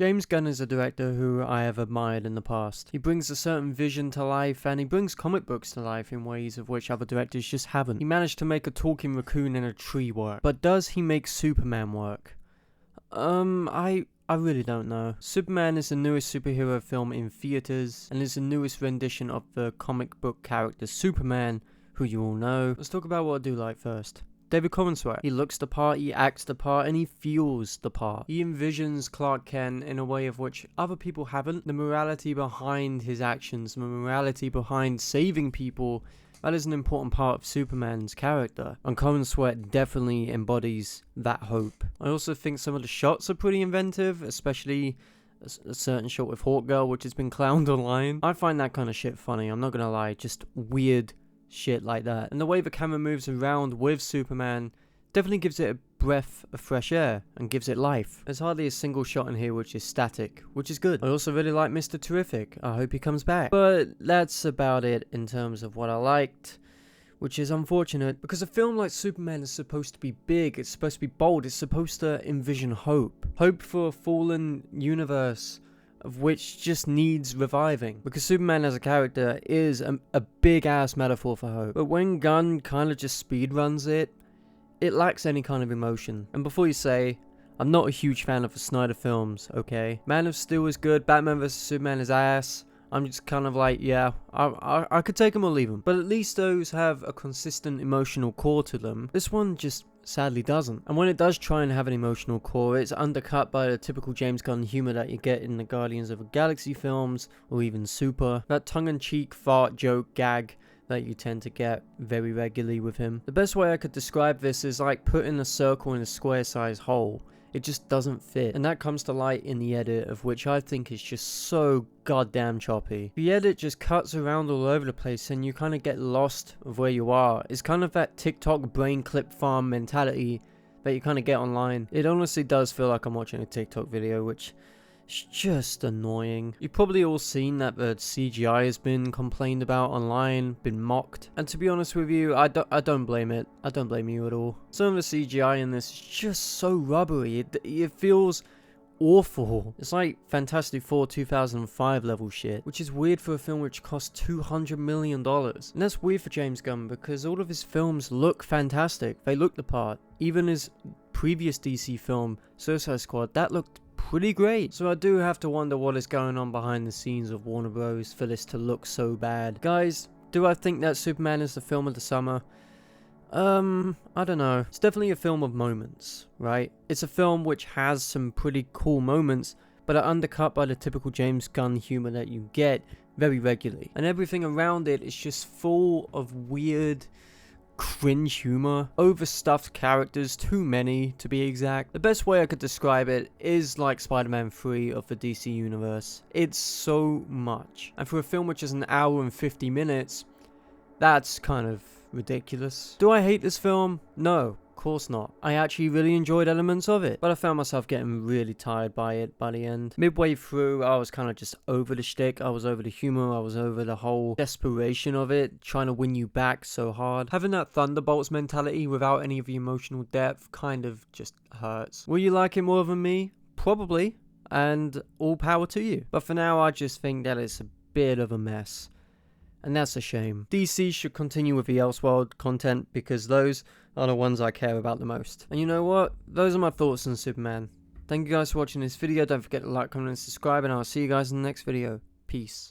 James Gunn is a director who I have admired in the past. He brings a certain vision to life, and he brings comic books to life in ways of which other directors just haven't. He managed to make a talking raccoon in a tree work. But does he make Superman work? I really don't know. Superman is the newest superhero film in theaters, and is the newest rendition of the comic book character Superman, who you all know. Let's talk about what I do like first. David Corenswet. He looks the part, he acts the part, and he feels the part. He envisions Clark Kent in a way of which other people haven't. The morality behind his actions, the morality behind saving people, that is an important part of Superman's character. And Corenswet definitely embodies that hope. I also think some of the shots are pretty inventive, especially a certain shot with Hawkgirl, which has been clowned online. I find that kind of shit funny, I'm not gonna lie, just weird shit like that. And the way the camera moves around with Superman definitely gives it a breath of fresh air and gives it life. There's hardly a single shot in here which is static, which is good. I also really like Mr. Terrific. I hope he comes back. But that's about it in terms of what I liked, which is unfortunate because a film like Superman is supposed to be big, it's supposed to be bold, it's supposed to envision hope. Hope for a fallen universe of which just needs reviving. Because Superman as a character is a big ass metaphor for hope. But when Gunn kind of just speedruns it, it lacks any kind of emotion. And before you say, I'm not a huge fan of the Snyder films, okay? Man of Steel is good, Batman vs Superman is ass. I'm just kind of like, yeah, I could take them or leave them. But at least those have a consistent emotional core to them. This one just sadly doesn't. And when it does try and have an emotional core, it's undercut by the typical James Gunn humor that you get in the Guardians of the Galaxy films, or even Super. That tongue-in-cheek fart joke gag that you tend to get very regularly with him. The best way I could describe this is like putting a circle in a square-sized hole. It just doesn't fit, and that comes to light in the edit, of which I think is just so goddamn choppy. The edit just cuts around all over the place and you kind of get lost of where you are. It's kind of that TikTok brain clip farm mentality that you kind of get online. It honestly does feel like I'm watching a TikTok video, which is just annoying. You've probably all seen that the CGI has been complained about online, been mocked, and to be honest with you, I don't blame it. I don't blame you at all. Some of the CGI in this is just so rubbery. It feels awful. It's like Fantastic Four 2005 level shit, which is weird for a film which cost $200 million. And that's weird for James Gunn because all of his films look fantastic. They look the part. Even his previous DC film, Suicide Squad, that looked pretty great. So I do have to wonder what is going on behind the scenes of Warner Bros. For this to look so bad. Guys, do I think that Superman is the film of the summer? I don't know. It's definitely a film of moments, right? It's a film which has some pretty cool moments, but are undercut by the typical James Gunn humor that you get very regularly. And everything around it is just full of weird, cringe humor, overstuffed characters, too many to be exact. The best way I could describe it is like Spider-Man 3 of the DC universe. It's so much. And for a film which is an hour and 50 minutes, that's kind of ridiculous. Do I hate this film? No, of course not. I actually really enjoyed elements of it, but I found myself getting really tired by it by the end. Midway through, I was kind of just over the shtick, I was over the humor, I was over the whole desperation of it, trying to win you back so hard. Having that Thunderbolts mentality without any of the emotional depth kind of just hurts. Will you like it more than me? Probably, and all power to you. But for now, I just think that it's a bit of a mess. And that's a shame. DC should continue with the Elseworld content because those are the ones I care about the most. And you know what? Those are my thoughts on Superman. Thank you guys for watching this video. Don't forget to like, comment, and subscribe, and I'll see you guys in the next video. Peace.